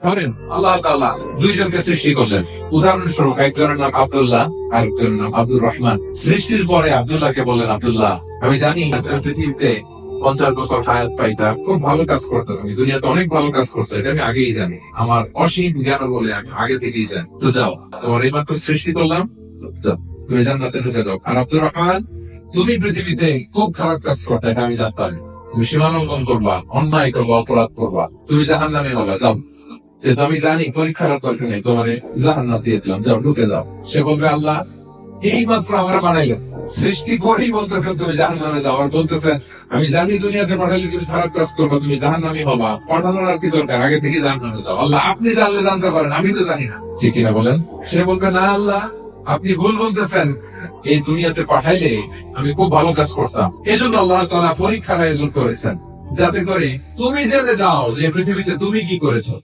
ধরেন আল্লাহ তাআলা দুইজনকে সৃষ্টি করলেন, উদাহরণস্বরূপ একজনের নাম আব্দুল্লাহ আর একজনের নাম আব্দুর রহমান। সৃষ্টির পরে আব্দুল্লাহকে বললেন, আব্দুল্লাহ আমি জানি তুমি পৃথিবীতে 50 বছর হায়াত পাইতা, খুব ভালো কাজ করতে, তুমি দুনিয়াতে অনেক ভালো কাজ করতে, এটা আমি আগেই জানি, আমার অসীম জ্ঞান বলে আমি আগে থেকেই জানি। তো যাও, তোমার এইমাত্র সৃষ্টি করলাম, যাও, তুমি জান্নাতে ঢুকে যাও। আর আব্দুর রহমান, তুমি পৃথিবীতে খুব খারাপ কাজ করতে, এটা আমি জানতাম, তুমি সীমালঙ্ঘন করবা, অন্যায় করবা, অপরাধ করবা, তুমি জাহান্নামে হবা, যাও। যেহেতু আমি জানি পরীক্ষার দরকার নেই, তোমার জাহান্নাম দিয়ে দিলাম, যাও ঢুকে যাও। সে বলবে, আল্লাহ এই মাত্র আমার বানাইলেন, সৃষ্টি করেই বলতেছেন তুমি জাহান্নামে যাও, আর বলতেছেন আমি জানি দুনিয়াতে পাঠাইলে তুমি খারাপ কাজ করবা, তুমি জাহান্নামী হবা, পাঠানোর আর কি দরকার, আগে থেকে জাহান্নামে যাও। আল্লাহ আপনি জানলে জানতে পারেন, আমি তো জানি না, ঠিক কিনা বলেন? সে বলবে, না আল্লাহ আপনি ভুল বলতেছেন, এই দুনিয়াতে পাঠাইলে আমি খুব ভালো কাজ করতাম, এজন্য আল্লাহ তাআলা পরীক্ষার আয়োজন করেছেন, যাতে করে তুমি জেনে যাও যে পৃথিবীতে তুমি কি করেছো।